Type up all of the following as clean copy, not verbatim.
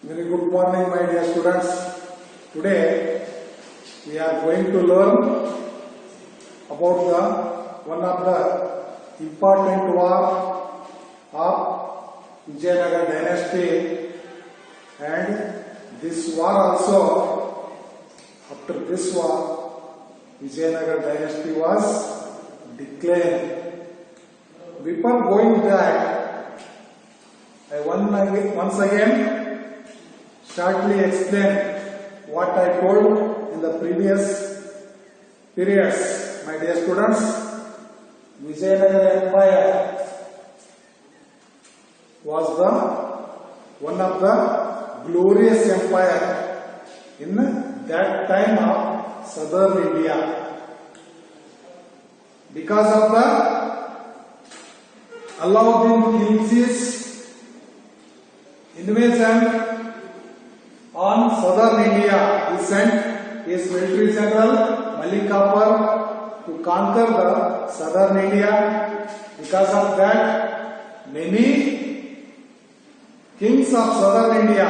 Very good morning, my dear students. Today we are going to learn about one of the important war of Vijayanagar dynasty, and this war also, after this war, Vijayanagar dynasty was declared. Before going back, I once again shortly explain what I told in the previous periods. My dear students, Vijayanagar Empire was one of the glorious empire in that time of southern India. Because of the Alauddin Khilji's invasion on southern India, he sent his military general Malik Kafur to conquer the southern India. Because of that, many kings of southern India,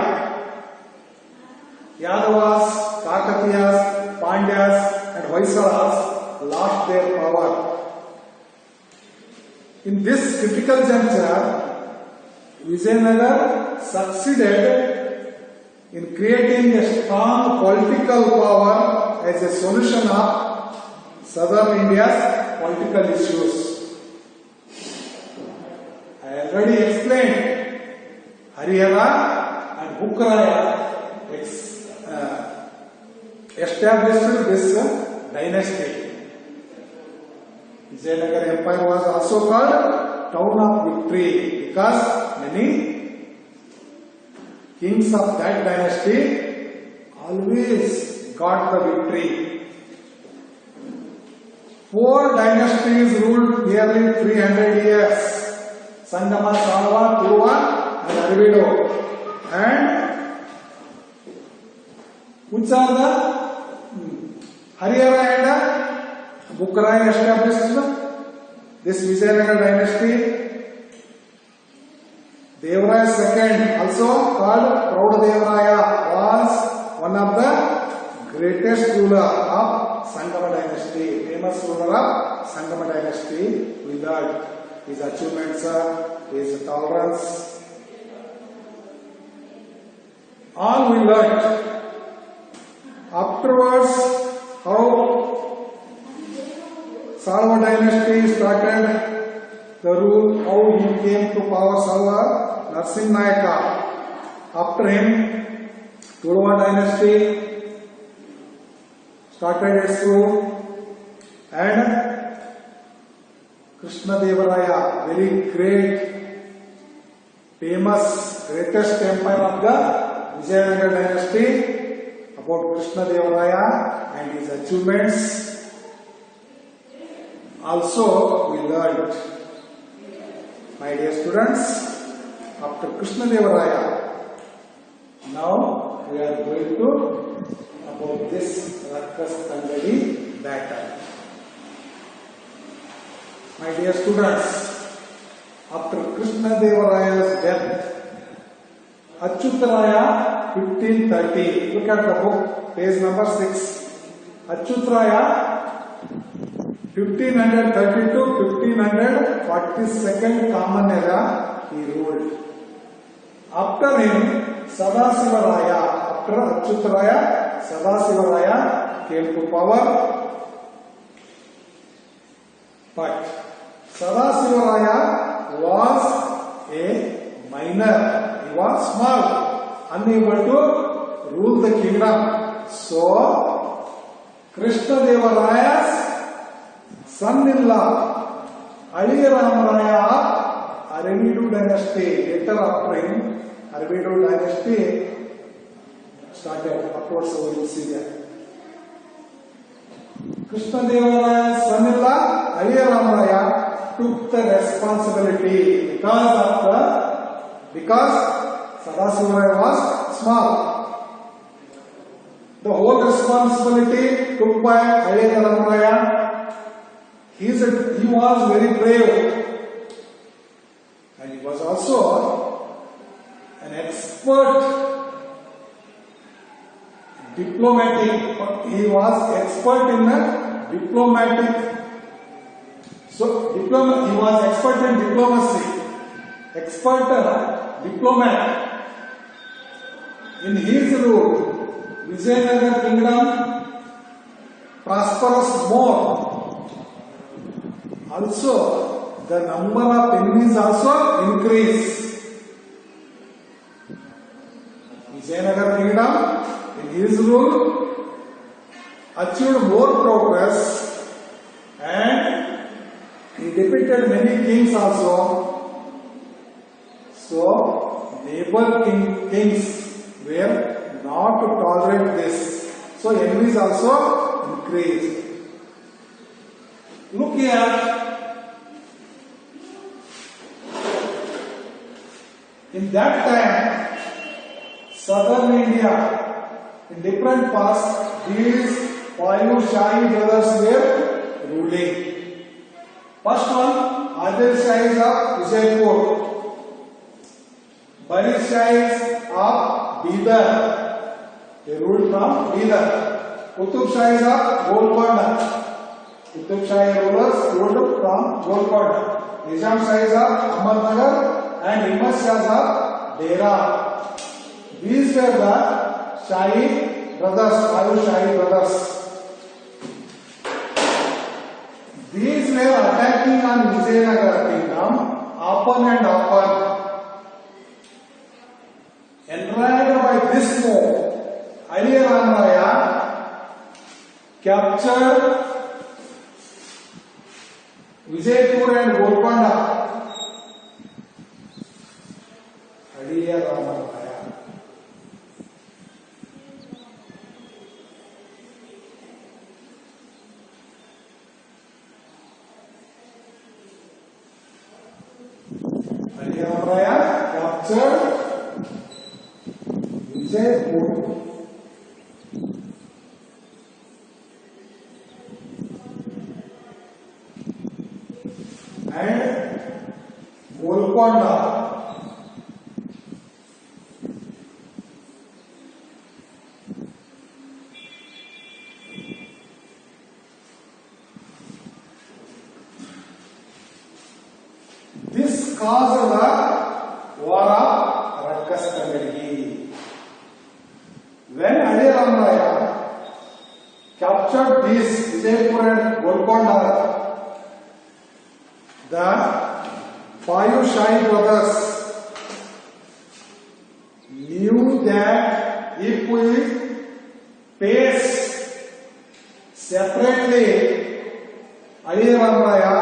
Yadavas, Kakatiyas, Pandyas and Hoysalas, lost their power. In this critical juncture, Vijayanagar succeeded in creating a strong political power as a solution of southern India's political issues. I already explained Harihara and Bukraya established this dynasty. Vijayanagar Empire was also called Town of Victory because many kings of that dynasty always got the victory. 4 dynasties ruled nearly 300 years: Sangama, Salva, Tuva and Aravido. And which are the Harihara and Bukraya established this Vijayanagar dynasty. Devaraya II, also called Proudadevaraya, was one of the greatest ruler of Sangama dynasty, famous ruler of Sangama dynasty. We learned his achievements, his tolerance, all we learned. Afterwards, how Salva dynasty started the rule, how he came to power. Salva Narasimha. After him, Tuluva dynasty started its rule, and Krishnadevaraya, very great, famous, greatest empire of the Vijayanagar dynasty. About Krishnadevaraya and his achievements also we learned. My dear students, after Krishnadevaraya, now we are going to about this Rakkas Tangadi battle. My dear students, after Krishnadevaraya's death, Achyutaraya 1530, look at the book, page number 6. Achyutaraya 1532 to 1542 Common Era he ruled. After him, Sadasivaraya, after Achyutaraya, Sadasivaraya came to power. But Sadasivaraya was a minor, he was small, unable to rule the kingdom. So, Krishnadevaraya's son-in-law, Aliyaramaraya of Aravidu dynasty, later after him, Aravidu dynasty started. Upwards, so we will see that. Krishnadevaraya's son-in-law, Aliyaramaraya, took the responsibility because Sadasivaraya was small. The whole responsibility took by Aliyaramaraya. He was very brave, and he was also an expert diplomatic. He was expert in diplomatic. So he was expert in diplomacy. Expert diplomat. In his rule, Vijayanagar kingdom prosperous more. Also, the number of enemies also increase. Vijayanagar kingdom, in his rule, achieved more progress, and he defeated many kings also. So, neighbor kings were not to tolerate this. So, enemies also increased. Look here. In that time, southern India, in different parts, these five Shahi brothers were ruling. First one, Adil Shahis of Vijaypur, Bari Shahis of Bidar, they ruled from Bidar. Qutub Shahis of Golconda, Qutub Shahi rulers ruled from Golconda. Nizam Shahis of Ahmednagar and Himmat Shahs of Dera. These were the Shahi brothers, five Shahi brothers. These were attacking on Vijayanagar kingdom often and often. Enraged by this move, Ali Ram Raya captured Vijaypur and Golconda. Ali Ram Raya. Ali Ram Raya captured Vijaypur and Golconda. This caused the war of Rakkastangadgi. When Ali Ram Raya captured these Vijaypur and Golconda, the five Shahi brothers knew that if we face separately Ali Ram Raya,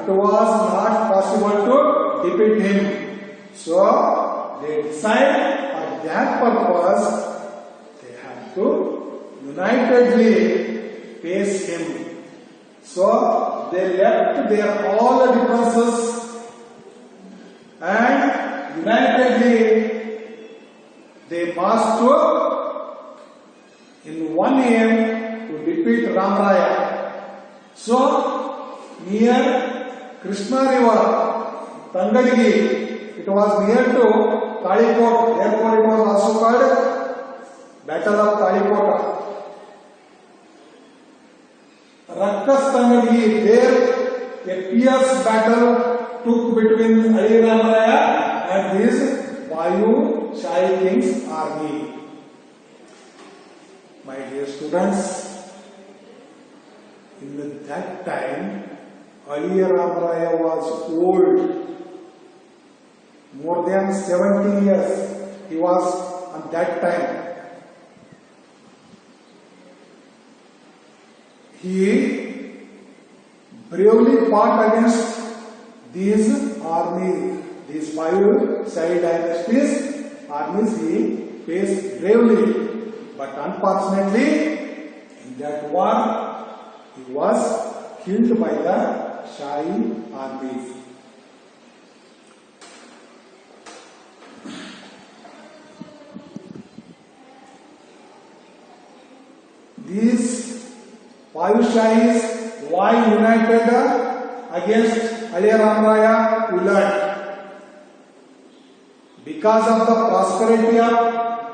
it was not possible to defeat him. So they decided for that purpose they have to unitedly face him. So they left their all the differences and unitedly they marched to in one aim to defeat Ram Raya. So near Krishna river, Tangadgi, it was near to Talikot, therefore it was also called Battle of Talikota. Rakkastangadgi, there a fierce battle took between Ali Ram Raya and his five Shahi kings' army. My dear students, in that time, Ali Ram Raya was old, more than 70 years he was at that time. He bravely fought against these armies, these five Shahi dynasties armies he faced bravely, but unfortunately in that war he was killed by the Shahi armies. These five Shahis, why united against Ali Ram Raya Ulad? Because of the prosperity of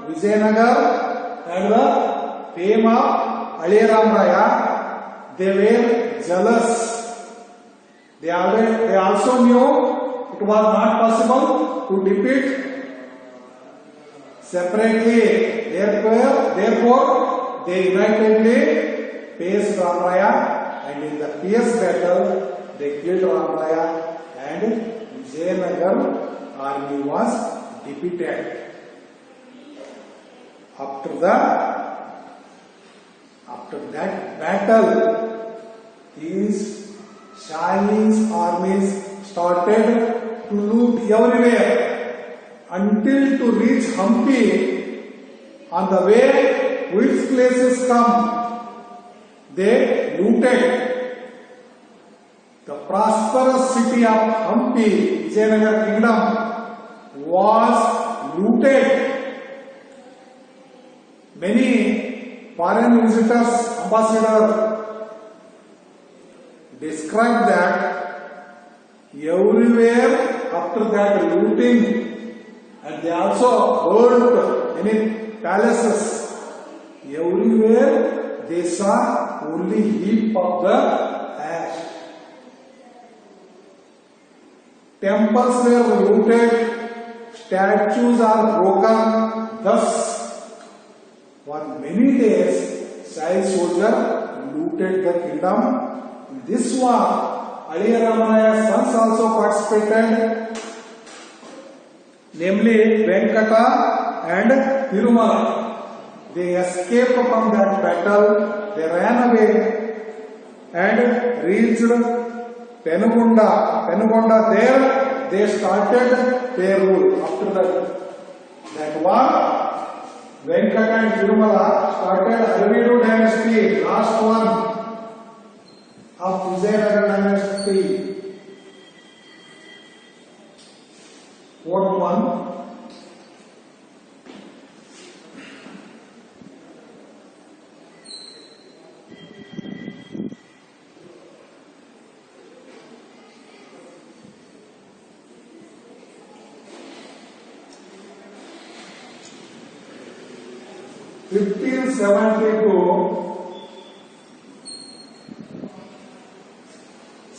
Vijayanagar and the fame of Aliya Ramaraya, they were jealous. They also knew it was not possible to defeat separately. Therefore, they unitedly faced Ramaraya, and in the fierce battle, they killed Ramaraya, and Vijayanagar army was defeated. After that battle, these Chinese armies started to loot everywhere until to reach Hampi. On the way, which places come, they looted. The prosperous city of Hampi, Vijayanagar kingdom, was looted. Many foreign visitors, ambassadors, describe that everywhere after that looting, and they also burnt many palaces. Everywhere they saw only heap of the ash. Temples were looted, statues are broken. Thus, for many days, child soldier looted the kingdom. In this war, Aliya Ramaraya's sons also participated, namely Venkata and Tirumala. They escaped from that battle. They ran away and reached Penugonda. There they started their rule. After that war, Venkata and Tirumala started Aravidu dynasty, last one of Vijayanagar dynasty. Fourth one.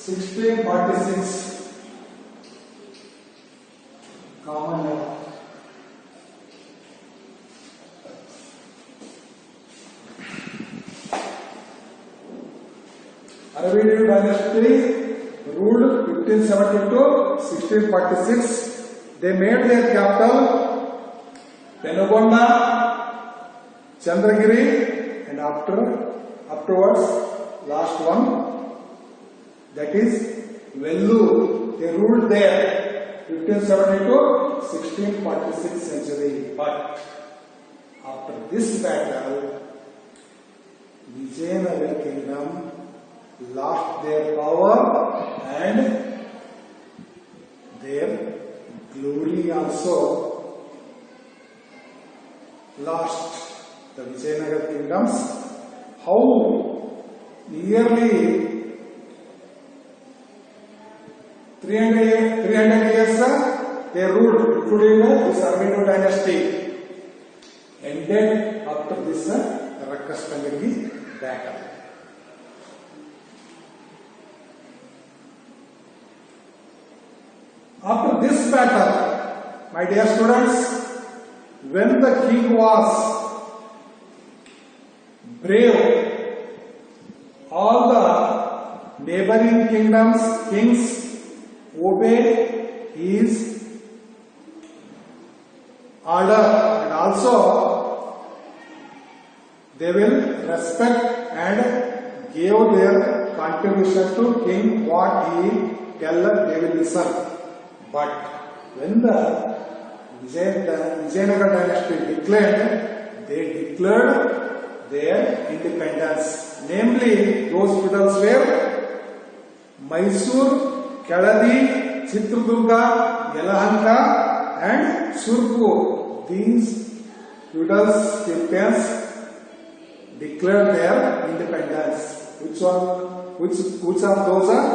(1646) common era. Aravidu dynasty ruled 1570 to 1646. They made their capital Penugonda, Chandragiri, and afterwards last one, that is Vellore. They ruled there 1570 to 1646 century. But after this battle, Vijayanagar kingdom lost their power and their glory also lost. The Vijayanagar kingdoms, how nearly 300 years they ruled, including this Aravidu dynasty, ended after this Rakkastanagi battle. After this battle, my dear students, when the king was brave, all the neighboring kings obey his order, and also they will respect and give their contribution to king. What he tell them, they will listen. But when the Vijayanagar dynasty declared, they declared their independence. Namely, those feudals were Mysore, Keladi, Chitradurga, Yelahanka, and Surpur. These feudal chieftains declared their independence. Which of those are?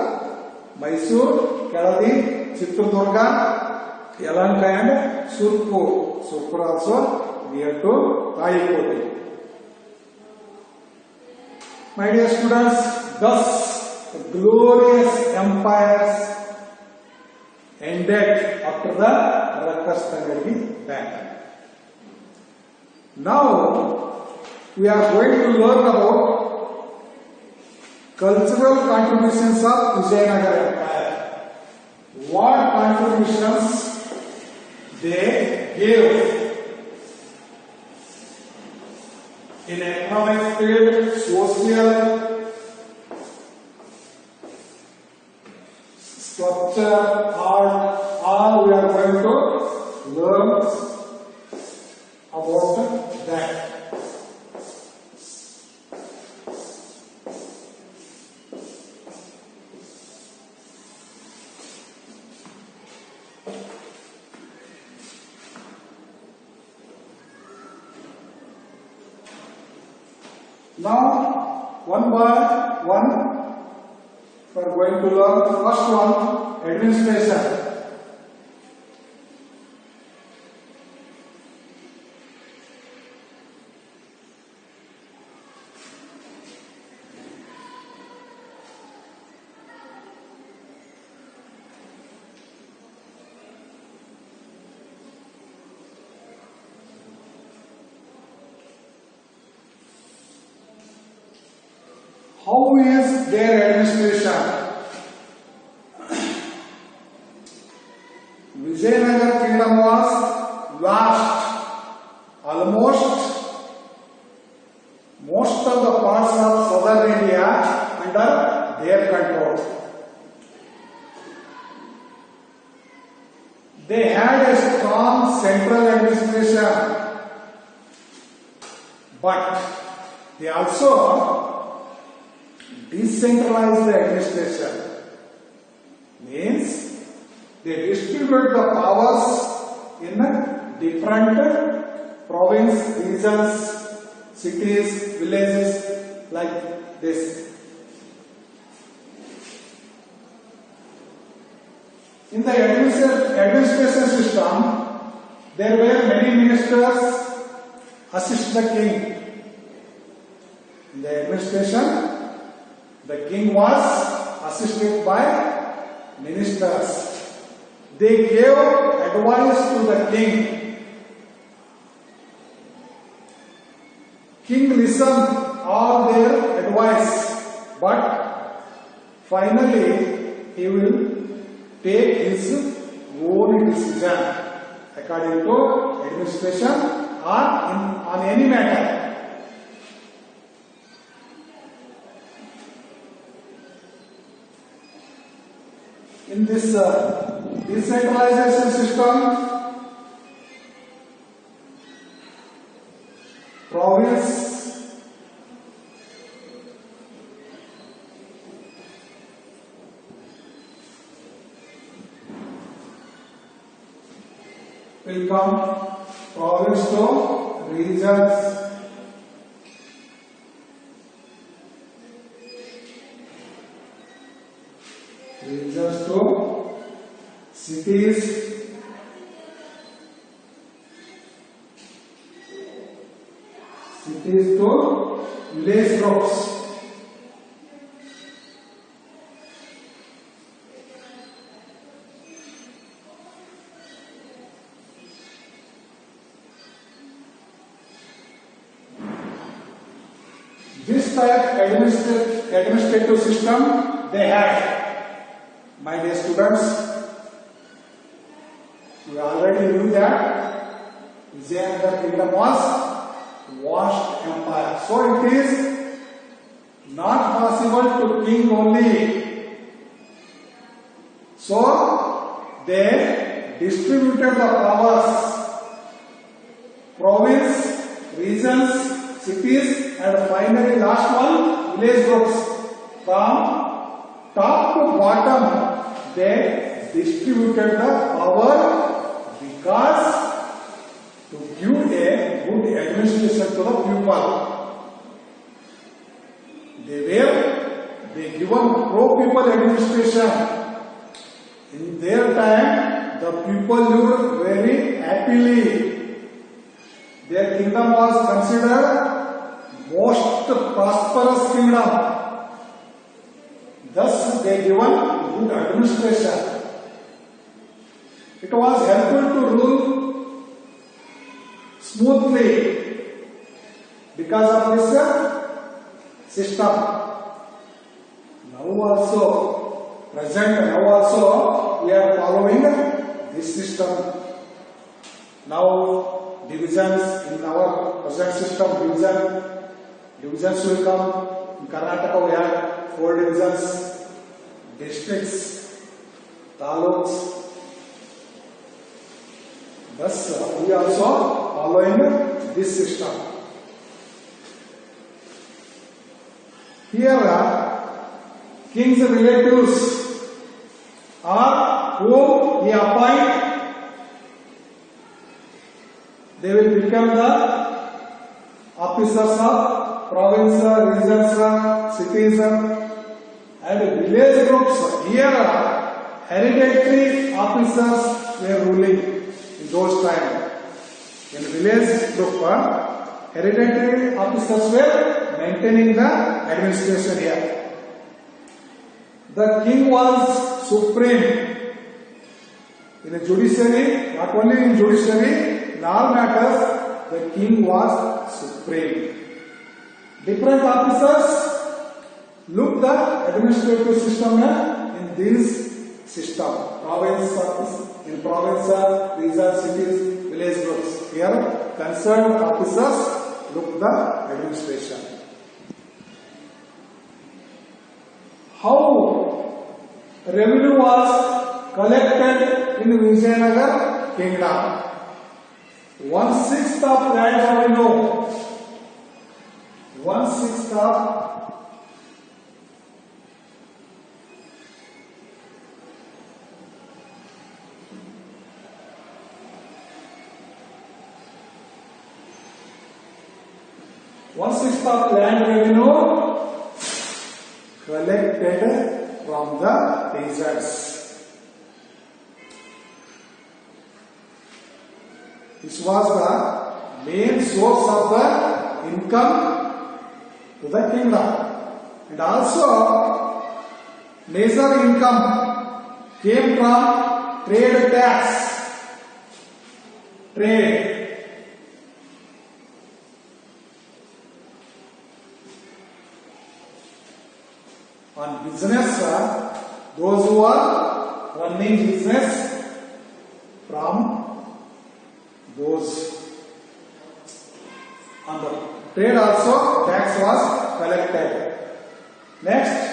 Mysore, Keladi, Chitradurga, Yelahanka, and. Surpur. Surpur also near to Taikote. My dear students, thus the glorious empires ended after the Rakastangadi battle. Now we are going to learn about cultural contributions of Vijayanagara Empire. What contributions they gave in economic field, social, structure, art, all we are going to learn about that. Now, one by one, we are going to learn the first one, administration. How is their administration? Vijayanagara kingdom was vast. Almost most of the parts of southern India under their control. They had a strong central administration, but they also decentralize the administration. Means they distribute the powers in different province, regions, cities, villages, like this. In the administration system, there were many ministers assist the king. In the administration, the king was assisted by ministers. They gave advice to the king. King listened all their advice, but finally he will take his own decision according to administration or on any matter. In this decentralization system, province will come, province to regions, regions to cities, cities to village groups. This type administrative system they had. My dear students, we already knew that Vijayanagara kingdom was vast empire. So it is not possible to king only. So they distributed the powers, province, regions, cities, and finally last one, village groups. From top to bottom, they distributed the power because to give a good administration to the people. They given pro-people administration. In their time, the people lived very happily. Their kingdom was considered most prosperous kingdom. Thus they given good administration. It was helpful to rule smoothly because of this system. Now also, we are following this system. Now divisions in our present system, divisions will come. In Karnataka we have 4 divisions, districts, taluks. Thus we are also following this system. Here king's relatives are whom he appoint. They will become the officers of province, regions, cities, and village groups. Here, hereditary officers were ruling in those times. In village group, hereditary officers were maintaining the administration here. The king was supreme in the judiciary, not only in judiciary. In all matters, the king was supreme. Different officers look the administrative system in this system. Province office, in province, region, cities, village groups. Here, concerned officers look the administration. How revenue was collected in Vijayanagar kingdom? 1/6 of land revenue. 1/6 of land revenue collected from the peasants. This was the main source of the income to the kingdom, and also major income came from trade tax. Trade. On business, those who are running business from those on the trade also tax was collected. Next,